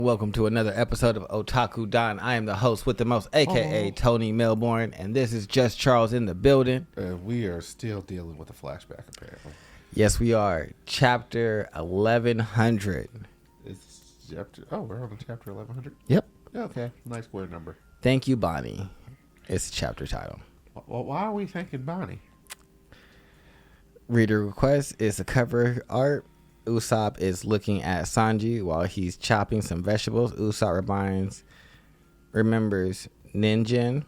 Welcome to another episode of Otaku Don. I am the host with the most, aka Tony Melbourne, and this is Just Charles in the building. We are still dealing with a flashback, apparently. Yes, we are. Chapter 1100. It's chapter. Oh, we're on chapter 1100. Yep. Okay, nice square number. Thank you, Bonnie. It's the chapter title. Well, why are we thanking Bonnie? Reader request is a cover art. Usopp is looking at Sanji while he's chopping some vegetables. Usopp remembers Ninjin,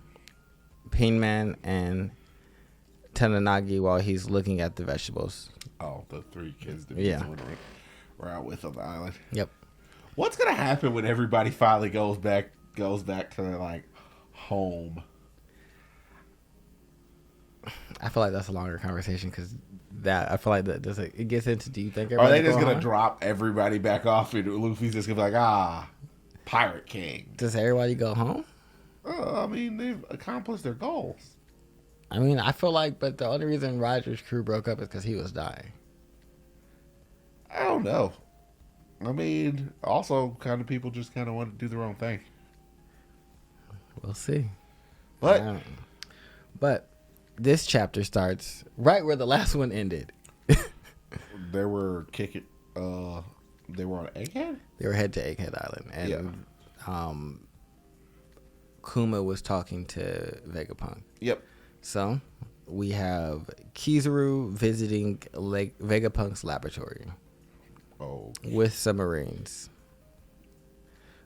Painman, and Tananagi while he's looking at the vegetables. Oh, the three kids that we're out with on the island. Yep. What's gonna happen when everybody finally goes back to their, like, home? I feel like that's a longer conversation because I feel like that it gets into. Do you think are they just gonna drop everybody back off and Luffy's just gonna be like, Pirate King? Does everybody go home? I mean, they've accomplished their goals. I mean, I feel like, but the only reason Roger's crew broke up is because he was dying. I don't know. I mean, also, kind of people just kind of want to do their own thing. We'll see. But this chapter starts right where the last one ended. They were kicking. They were on Egghead. They were headed to Egghead Island, and Kuma was talking to Vegapunk. Yep. So we have Kizaru visiting Vegapunk's laboratory. With some Marines.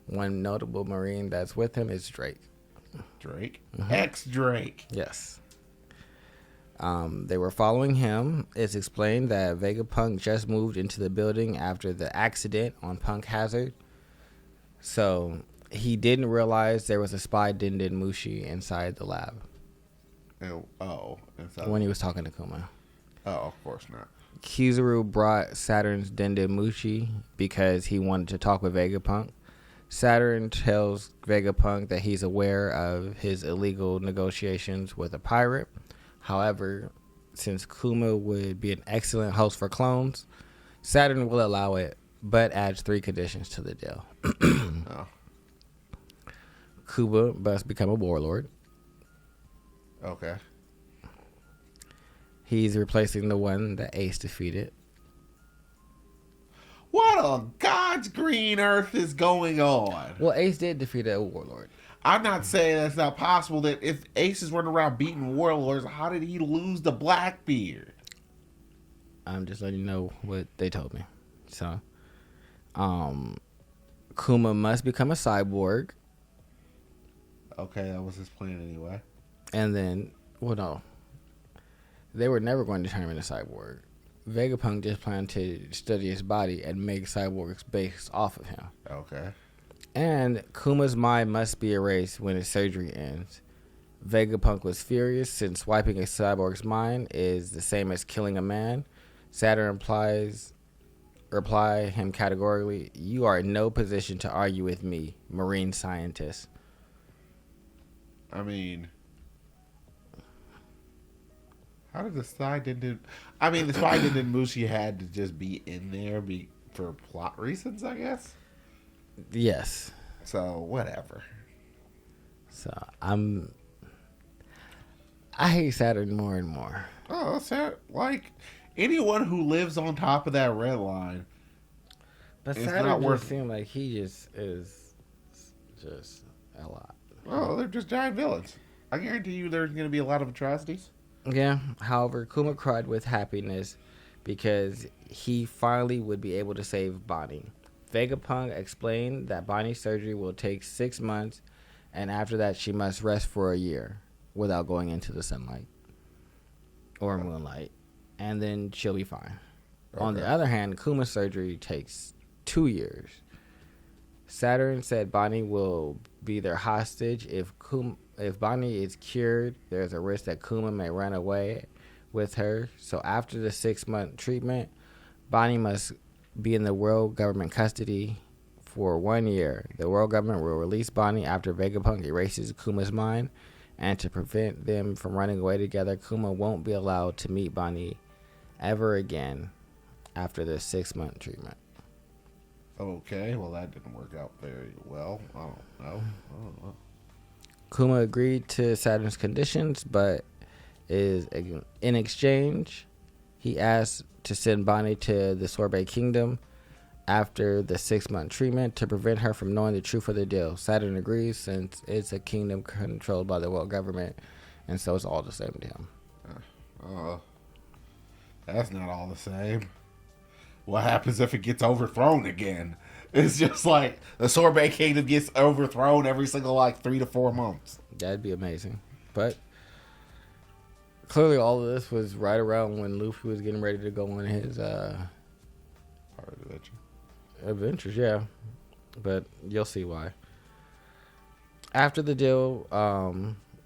One notable Marine that's with him is Drake. Drake? Mm-hmm. Ex-Drake. Yes. They were following him. It's explained that Vegapunk just moved into the building after the accident on Punk Hazard. So he didn't realize there was a spy Denden Mushi inside the lab. When he was talking to Kuma. Oh, of course not. Kizaru brought Saturn's Denden Mushi because he wanted to talk with Vegapunk. Saturn tells Vegapunk that he's aware of his illegal negotiations with a pirate. However, since Kuma would be an excellent host for clones, Saturn will allow it, but adds 3 conditions to the deal. Kuma must become a warlord. Okay. He's replacing the one that Ace defeated. What on God's green earth is going on? Well, Ace did defeat a warlord. I'm not saying that's not possible. That if Ace is running around beating warlords, how did he lose the Blackbeard? I'm just letting you know what they told me. So, Kuma must become a cyborg. Okay, that was his plan anyway. And then, well, no. They were never going to turn him into cyborg. Vegapunk just planned to study his body and make cyborgs based off of him. Okay. And Kuma's mind must be erased when his surgery ends. Vegapunk was furious since wiping a cyborg's mind is the same as killing a man. Saturn reply him categorically, "You are in no position to argue with me, marine scientist." I mean, how did the spy Denden Mushi had to just be in there for plot reasons, I guess? Yes. So, whatever. So, I hate Saturn more and more. Oh, like, anyone who lives on top of that red line. But Saturn just seems like he just is just a lot. Oh, they're just giant villains. I guarantee you there's going to be a lot of atrocities. Yeah, however, Kuma cried with happiness because he finally would be able to save Bonnie. Vegapunk explained that Bonnie's surgery will take 6 months, and after that she must rest for a year without going into the sunlight or moonlight, and then she'll be fine. Okay. On the other hand, Kuma's surgery takes 2 years. Saturn said Bonnie will be their hostage. If Bonnie is cured, there's a risk that Kuma may run away with her. So after the 6-month treatment, Bonnie must be in the world government custody for 1 year. The world government will release Bonnie after Vegapunk erases Kuma's mind. And to prevent them from running away together, Kuma won't be allowed to meet Bonnie ever again after the 6-month treatment. Okay, well that didn't work out very well. I don't know. Kuma agreed to Saturn's conditions, but in exchange, he asked to send Bonnie to the Sorbet Kingdom after the 6-month treatment to prevent her from knowing the truth of the deal. Saturn agrees since it's a kingdom controlled by the world government, and so it's all the same to him. That's not all the same. What happens if it gets overthrown again? It's just like the Sorbet Kingdom gets overthrown every single 3 to 4 months. That'd be amazing. But clearly all of this was right around when Luffy was getting ready to go on his adventures, yeah. But you'll see why. After the deal,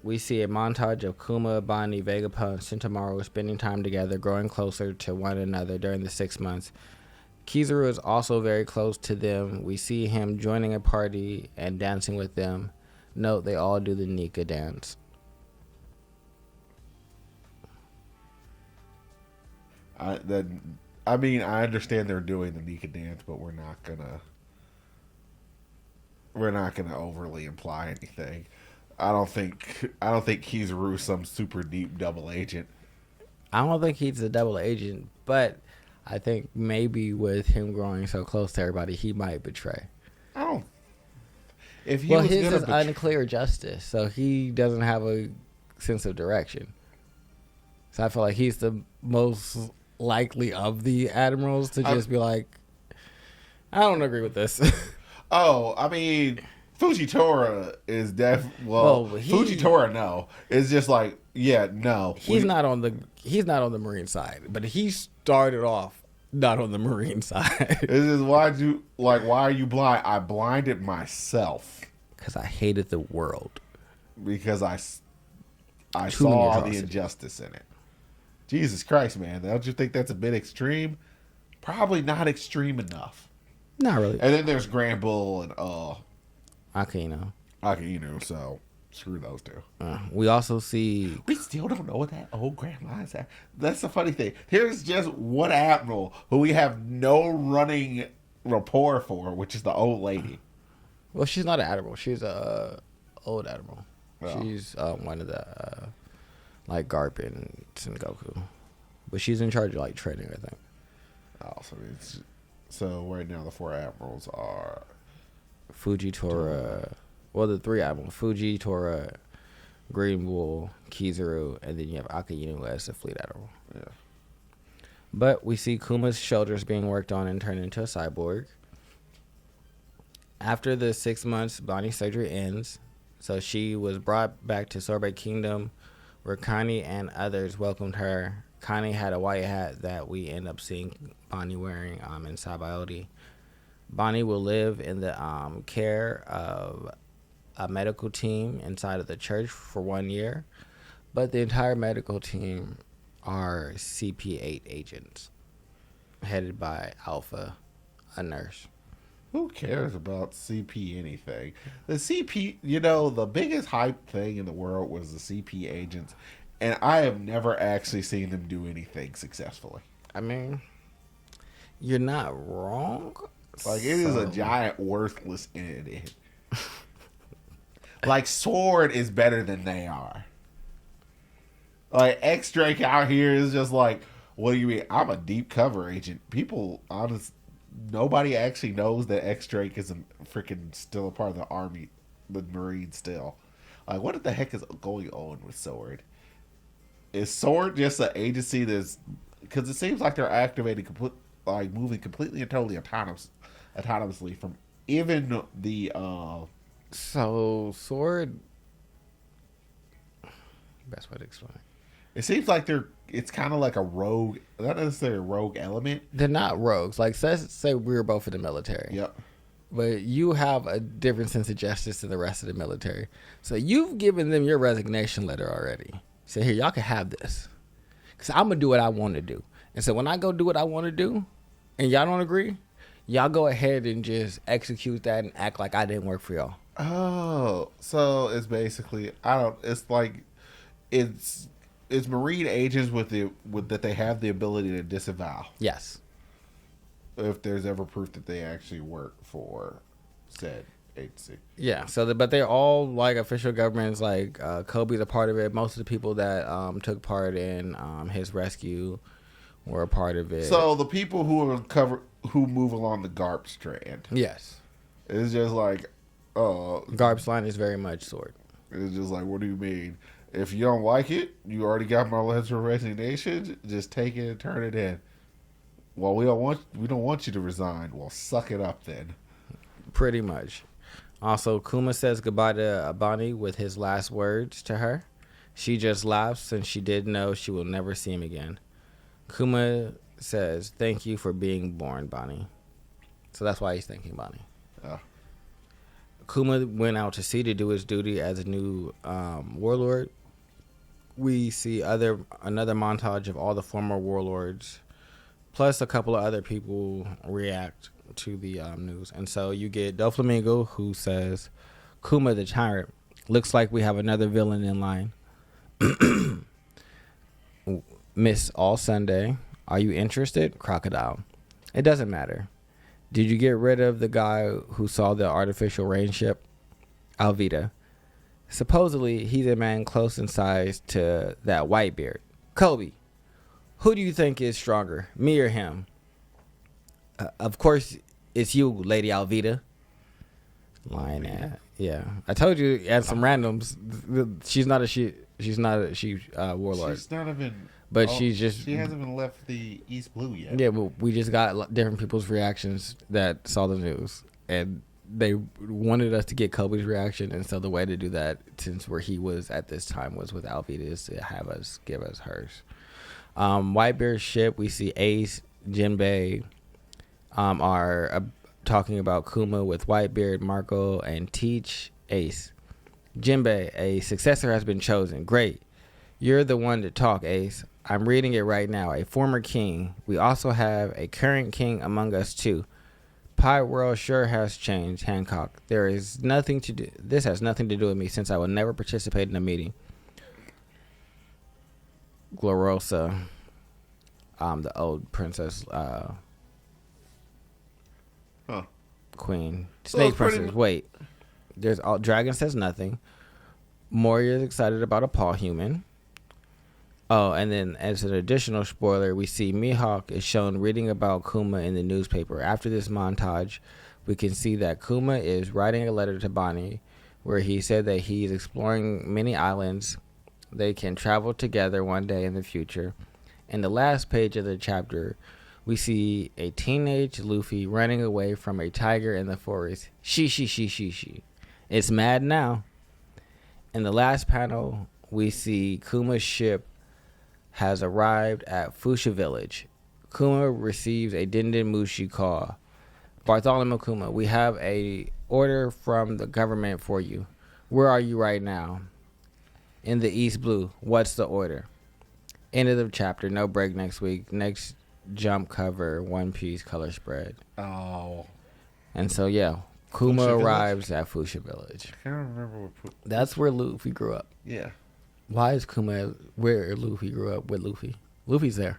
we see a montage of Kuma, Bonnie, Vegapunk, and Shintamaru spending time together, growing closer to one another during the 6 months. Kizaru is also very close to them. We see him joining a party and dancing with them. Note, they all do the Nika dance. I understand they're doing the Nika dance, but we're not gonna overly imply anything. I don't think Kizaru's some super deep double agent. I don't think he's a double agent, but I think maybe with him growing so close to everybody, he might betray. I don't. If he well, was his is unclear justice, so he doesn't have a sense of direction. So I feel like he's the most likely of the admirals to just be like, I don't agree with this. Fujitora is Fujitora no. It's just like, yeah, no. He's not on the Marine side, but he started off not on the Marine side. This is why are you blind? I blinded myself because I hated the world. Because I saw the injustice in it. Jesus Christ, man! Don't you think that's a bit extreme? Probably not extreme enough. Not really. And then there's Grand Bull and Akino. So screw those two. We also see. We still don't know what that old grandma is at. That's the funny thing. Here's just one admiral who we have no running rapport for, which is the old lady. Well, she's not an admiral. She's a old admiral. Oh. She's one of the Garp and Sengoku, but she's in charge of training, I think. So right now the 4 admirals are Fujitora. Well, the 3 admirals: Fujitora, Green Bull, Kizaru, and then you have Akainu as the fleet admiral. Yeah. But we see Kuma's shoulders being worked on and turned into a cyborg. After the 6 months, Bonnie's surgery ends, so she was brought back to Sorbet Kingdom, where Connie and others welcomed her. Connie had a white hat that we end up seeing Bonnie wearing in Sabaody. Bonnie will live in the care of a medical team inside of the church for 1 year, but the entire medical team are CP8 agents, headed by Alpha, a nurse. Who cares about CP anything? The CP, the biggest hype thing in the world was the CP agents, and I have never actually seen them do anything successfully. I mean, you're not wrong. It is a giant worthless entity. Sword is better than they are. X-Drake out here is just what do you mean? I'm a deep cover agent. Nobody actually knows that X-Drake is still a part of the army, the Marines still. What the heck is going on with Sword? Is Sword just an agency because it seems like they're activating moving completely and totally autonomously from even the So Sword, best way to explain. It seems like it's kind of like a rogue, not necessarily a rogue element. They're not rogues. Let's say we were both in the military. Yep. But you have a different sense of justice than the rest of the military. So you've given them your resignation letter already. So here, y'all can have this. Because I'm going to do what I want to do. And so when I go do what I want to do, and y'all don't agree, y'all go ahead and just execute that and act like I didn't work for y'all. Oh, so it's basically, it's Marine agents with that they have the ability to disavow. Yes. if there's ever proof that they actually work for said agency. Yeah. But they're all like official governments. Like Kobe's a part of it. Most of the people that took part in his rescue were a part of it. So the people who move along the GARP strand. Yes. It's just like, GARP's line is very much sword. it's just like, what do you mean? If you don't like it, you already got my letter of resignation. Just take it and turn it in. Well, we don't want you to resign. Well, suck it up then. Pretty much. Also, Kuma says goodbye to Bonnie with his last words to her. She just laughs since she did know she will never see him again. Kuma says, "Thank you for being born, Bonnie." So that's why he's thanking Bonnie. Yeah. Kuma went out to sea to do his duty as a new warlord. We see another montage of all the former warlords, plus a couple of other people react to the news. And so you get Doflamingo, who says, "Kuma the tyrant, looks like we have another villain in line." Miss All Sunday, are you interested? Crocodile, it doesn't matter. Did you get rid of the guy who saw the artificial rain ship? Alvita, supposedly he's a man close in size to that Whitebeard. Kobe, who do you think is stronger, me or him? Of course, it's you, Lady Alvita. Lying at. Yeah, I told you at some randoms. She's not a she. She's not a she warlord. She's not even. But she's just. She hasn't even left the East Blue yet. Yeah, but we just got different people's reactions that saw the news, and they wanted us to get Kobe's reaction, and so the way to do that, since where he was at this time, was with Alvita, is to have us give us hers. Whitebeard's ship, we see Ace, Jinbei, are talking about Kuma with Whitebeard, Marco, and Teach. Ace, Jinbei, a successor has been chosen. Great. You're the one to talk, Ace. I'm reading it right now. A former king. We also have a current king among us, too. Pie World sure has changed, Hancock. This has nothing to do with me, since I will never participate in a meeting. Glorosa, the old princess, queen. Snake princess. Wait. Dragon says nothing. Moria's excited about a paw human. Oh, and then as an additional spoiler, we see Mihawk is shown reading about Kuma in the newspaper. After this montage, we can see that Kuma is writing a letter to Bonnie where he said that he's exploring many islands. They can travel together one day in the future. In the last page of the chapter, we see a teenage Luffy running away from a tiger in the forest. She. It's mad now. In the last panel, we see Kuma's ship has arrived at Fuchsia Village. Kuma receives a Denden Mushi call. Bartholomew Kuma, we have a order from the government for you. Where are you right now? In the East Blue. What's the order? End of the chapter. No break next week. Next jump cover, One Piece color spread. Oh. And so, yeah, Kuma arrives at Fuchsia Village. I can't remember That's where Luffy grew up. Yeah. Why is Kuma where Luffy grew up with Luffy? Luffy's there.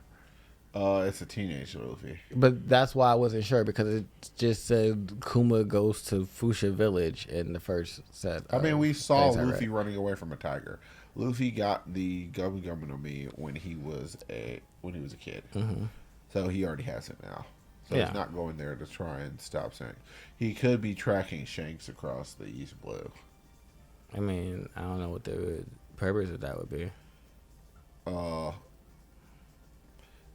It's a teenage Luffy. But that's why I wasn't sure, because it just said Kuma goes to Fuchsia Village in the first set. I mean, we saw Luffy running away from a tiger. Luffy got the Gum Gum no Mi when he was a kid. Mm-hmm. So he already has it now. So Yeah. he's not going there to try and stop Shanks. He could be tracking Shanks across the East Blue. I mean, I don't know what the purpose of that would be.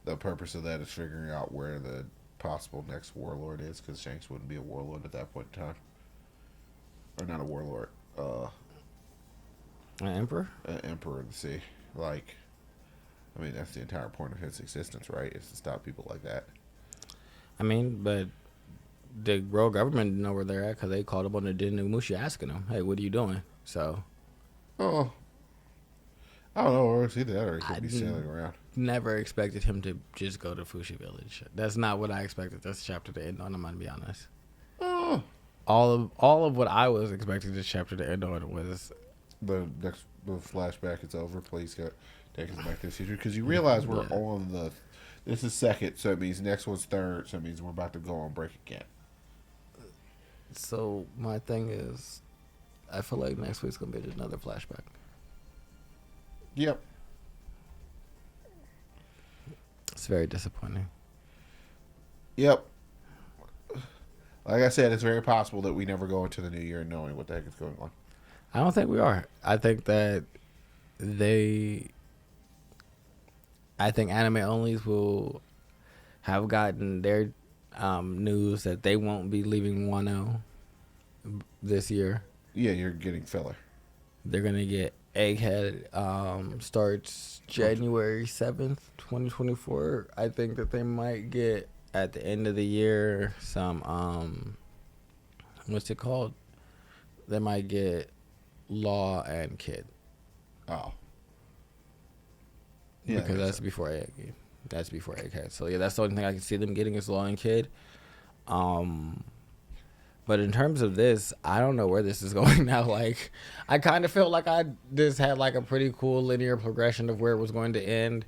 The purpose of that is figuring out where the possible next warlord is, because Shanks wouldn't be a warlord at that point in time. Or not a warlord. An emperor? An emperor of the sea. Like, I mean, that's the entire point of his existence, right? Is to stop people like that. I mean, but the royal government didn't know where they're at, because they called up on the Denu Mushi asking them, hey, what are you doing? So. Oh. I don't know. Or it's either that or he could be sailing around. Never expected him to just go to Fuchsia Village. That's not what I expected this chapter to end on, I'm going to be honest. Oh. All of what I was expecting this chapter to end on was... The flashback is over. Please take us back to the future. Because you realize we're on This is second, so it means next one's third, so it means we're about to go on break again. So my thing is, I feel like next week's gonna be another flashback. Yep. It's very disappointing. Yep. Like I said, it's very possible that we never go into the new year knowing what the heck is going on. I don't think we are. I think that I think anime onlys will have gotten their news that they won't be leaving Wano this year. Yeah, you're getting filler. They're gonna get Egghead. Starts January 7th, 2024. I think that they might get at the end of the year some what's it called? They might get Law and Kid. Oh. Yeah, because that's before Egg. That's before Egghead. So yeah, that's the only thing I can see them getting is Law and Kid. But in terms of this, I don't know where this is going now. Like, I kind of felt like I just had like a pretty cool linear progression of where it was going to end.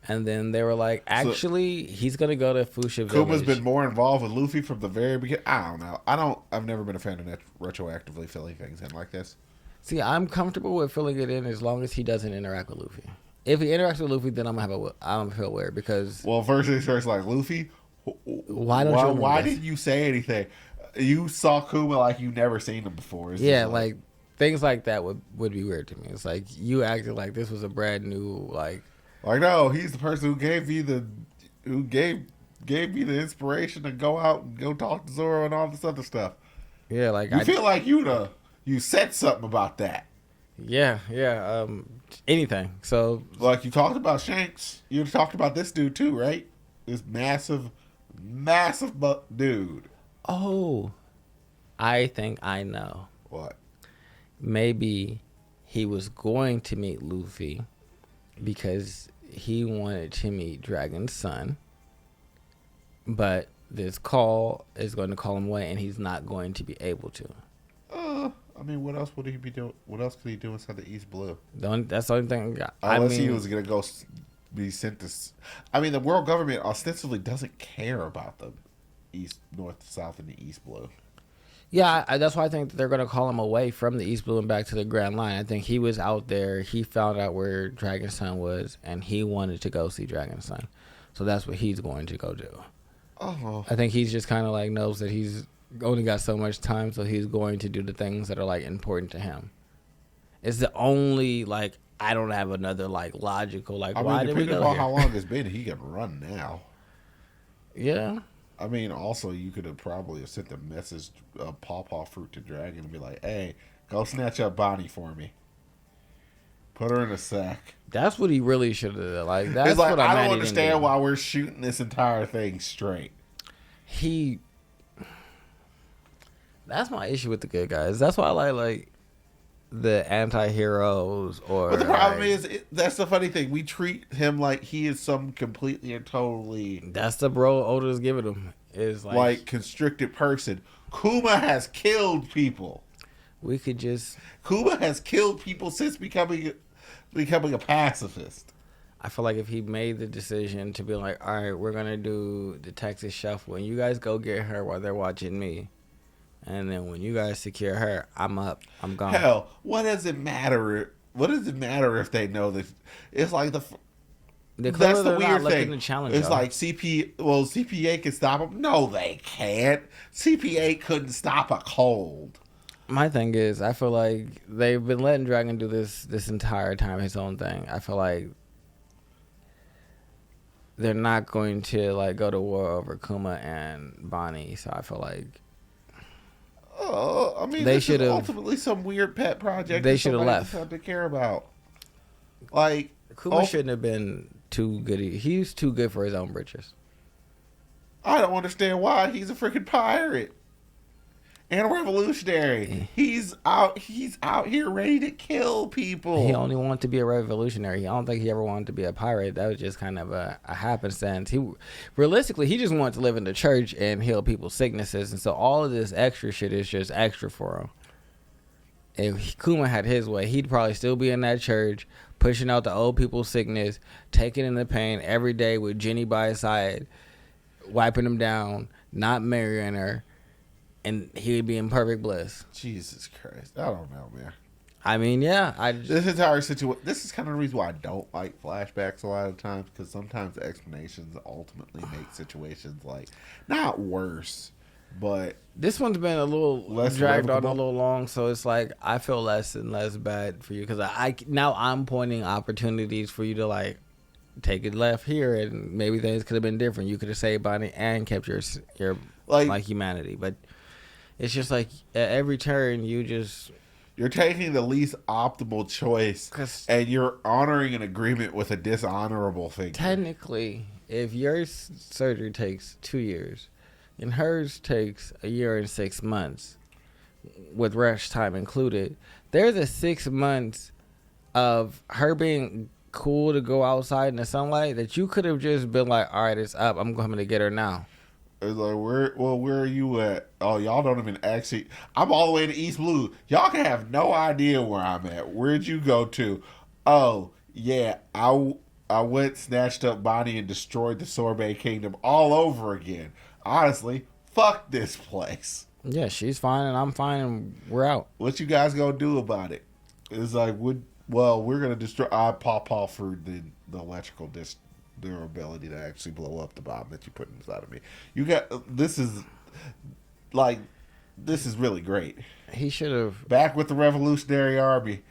And then they were like, actually, he's going to go to Fuchsia Village. Kuma's been more involved with Luffy from the very beginning. I don't know. I've never been a fan of retroactively filling things in like this. See, I'm comfortable with filling it in as long as he doesn't interact with Luffy. If he interacts with Luffy, then I'm gonna feel weird because. Well, first things first, like Luffy, why didn't you say anything? You saw Kuma like you never seen him before. It's yeah, like things like that would be weird to me. It's like you acted like this was a brand new like. Like no, he's the person who gave me the inspiration to go out and go talk to Zoro and all this other stuff. Yeah, like I feel like you said something about that. Yeah. Anything. So like you talked about Shanks, you talked about this dude too, right? This massive dude. Oh, I think I know. What? Maybe he was going to meet Luffy because he wanted to meet Dragon's son, but this call is going to call him away, and he's not going to be able to. I mean, what else would he be doing? What else could he do inside the East Blue? That's the only thing. Unless he was going to go be sent to. I mean, the world government ostensibly doesn't care about the East, North, South, and the East Blue. Yeah, that's why I think they're going to call him away from the East Blue and back to the Grand Line. I think he was out there. He found out where Dragon's son was, and he wanted to go see Dragon's son. So that's what he's going to go do. Oh. I think he's just kind of like knows that he's only got so much time, so he's going to do the things that are like important to him. It's the only like I don't have another like logical like why did we go depending on here? how long it's been, he can run now. Yeah. I mean, also you could have probably sent a message, Pawpaw Fruit to Dragon and be like, "Hey, go snatch up Bonnie for me. Put her in a sack." That's what he really should have done. Like that's it's like what I don't understand why we're shooting this entire thing straight. That's my issue with the good guys. That's why I like the anti-heroes or. But the problem is, that's the funny thing. We treat him like he is some completely and totally. That's the bro Oda's giving him is like constricted person. Kuma has killed people. We could just. Kuma has killed people since becoming a pacifist. I feel like if he made the decision to be like, all right, we're gonna do the Texas Shuffle, and you guys go get her while they're watching me. And then when you guys secure her, I'm up. I'm gone. Hell, what does it matter? What does it matter if they know that? It's like that's the weird thing. It's like CPA can stop them. No, they can't. CPA couldn't stop a cold. My thing is, I feel like they've been letting Dragon do this entire time his own thing. I feel like they're not going to like go to war over Kuma and Bonnie. So I feel like. I mean, they should have ultimately some weird pet project. They should have left. To care about, like Kuma shouldn't have been too good. He's too good for his own britches. I don't understand why he's a freaking pirate and a revolutionary. He's out here ready to kill people. He only wanted to be a revolutionary. I don't think he ever wanted to be a pirate. That was just kind of a happenstance. Realistically, he just wanted to live in the church and heal people's sicknesses. And so all of this extra shit is just extra for him. If Kuma had his way, he'd probably still be in that church, pushing out the old people's sickness, taking in the pain every day with Jenny by his side, wiping him down, not marrying her, and he'd be in perfect bliss. Jesus Christ. I don't know, man. I mean, yeah. This entire situation, this is kind of the reason why I don't like flashbacks a lot of times, because sometimes the explanations ultimately make situations, like, not worse, but this one's been a little less dragged on a replicable. little long, so it's like I feel less and less bad for you because now I'm pointing opportunities for you to like take it left here, and maybe things could have been different. You could have saved Bonnie and kept your like humanity, but it's just like at every turn you're taking the least optimal choice, and you're honoring an agreement with a dishonorable figure. Technically, if your surgery takes 2 years and hers takes 1 year and 6 months, with rest time included, there's a 6 months of her being cool to go outside in the sunlight that you could have just been like, all right, it's up. I'm coming to get her now. It's like, where are you at? Oh, y'all don't even actually. I'm all the way to East Blue. Y'all can have no idea where I'm at. Where'd you go to? Oh, yeah, I went, snatched up Bonnie, and destroyed the Sorbet Kingdom all over again. Honestly, fuck this place. Yeah, she's fine and I'm fine and we're out. What you guys gonna do about it? It's like, we're gonna destroy. I pop off for the electrical their ability to actually blow up the bomb that you put inside of me. You got this is really great. He should have Back with the Revolutionary Army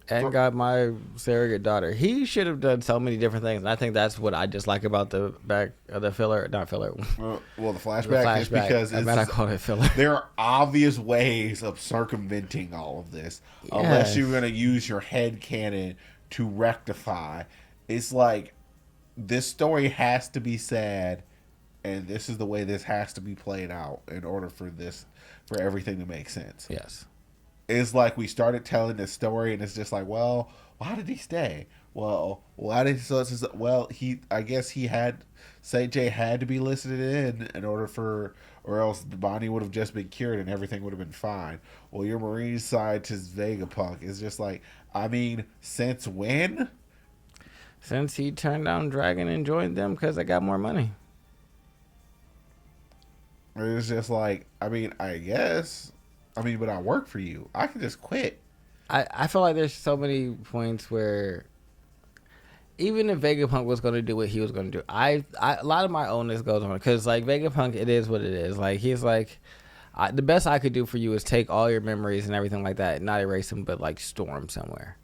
and got my surrogate daughter. He should have done so many different things, and I think that's what I dislike about the back of the filler, not filler. Well, the flashback is because I call it filler. There are obvious ways of circumventing all of this, unless you're going to use your head canon to rectify. It's like, this story has to be sad, and this is the way this has to be played out in order for everything to make sense. Yes. It's like we started telling this story, and it's just like, well, why did he stay? Well, why did I guess Say-J had to be listed in order for, or else Bonnie would have just been cured and everything would have been fine. Well, your marine scientist Vegapunk is just like, I mean, since when? Since he turned down Dragon and joined them because they got more money. It's just like, I mean, I guess. I mean, but I work for you. I can just quit. I feel like there's so many points where even if Vegapunk was going to do what he was going to do, a lot of my ownness goes on. Because, like, Vegapunk, it is what it is. Like, he's like, the best I could do for you is take all your memories and everything like that, not erase them, but, like, store them somewhere.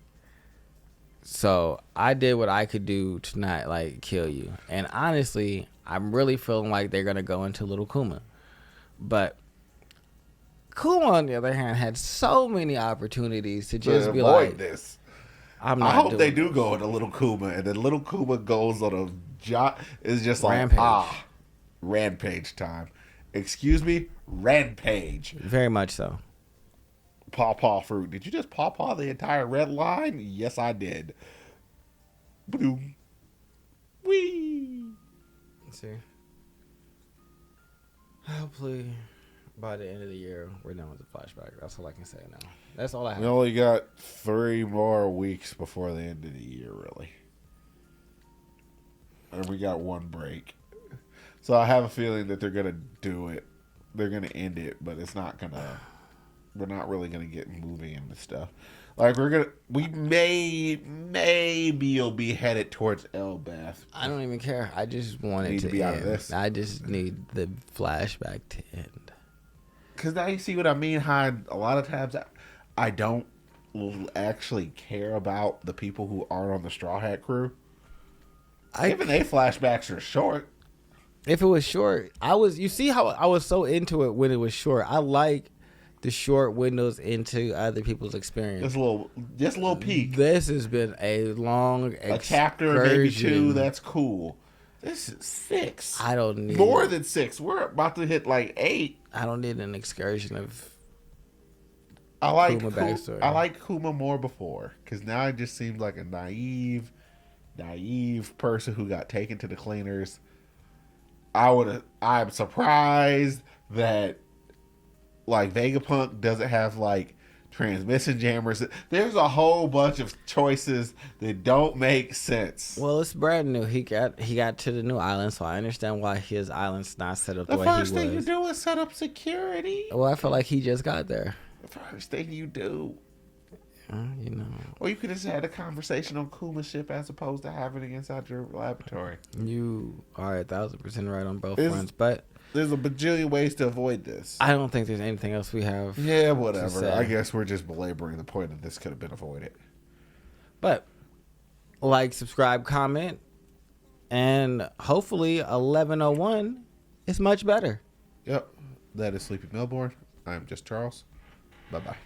So I did what I could do to not like kill you. And honestly, I'm really feeling like they're gonna go into Little Kuma. But Kuma, on the other hand, had so many opportunities to just be like, this. I hope they do go into Little Kuma, and then Little Kuma goes on is just like Rampage. Rampage time. Excuse me, Rampage. Very much so. Paw fruit. Did you just paw the entire red line? Yes, I did. Boom. Whee. Let's see. Hopefully, by the end of the year, we're done with the flashback. That's all I can say now. That's all I have. We only got 3 more weeks before the end of the year, really. And we got 1 break. So I have a feeling that they're going to do it. They're going to end it, but it's not going to... We're not really gonna get moving into stuff. Like we maybe you'll be headed towards Elbath. I don't even care. I just want it to be end. out of this. I just need the flashback to end. Because now you see what I mean. How a lot of times I don't actually care about the people who aren't on the Straw Hat crew. Even they flashbacks are short. If it was short, you see how I was so into it when it was short. I like the short windows into other people's experience. Just a little peek. This has been a long a chapter, maybe 2. That's cool. This is 6. I don't need more than 6. We're about to hit like 8. I don't need an excursion of. I like Kuma backstory. I like Kuma more before, because now it just seems like a naive person who got taken to the cleaners. I'm surprised that like Vegapunk doesn't have like transmission jammers. There's a whole bunch of choices that don't make sense. Well, it's brand new. He got to the new island, so I understand why his island's not set up the The way he first thing you was. do is set up security. Well, I feel like he just got there. The first thing you do. You know, Or you could have had a conversation on Kuma's ship as opposed to having it inside your laboratory. you are 1,000% right on both It's- fronts, but There's a bajillion ways to avoid this. I don't think there's anything else we have. Yeah, to whatever. say. I guess we're just belaboring the point that this could have been avoided. But like, subscribe, comment, and hopefully 1101 is much better. Yep. That is Sleepy Melbourne. I'm just Charles. Bye-bye.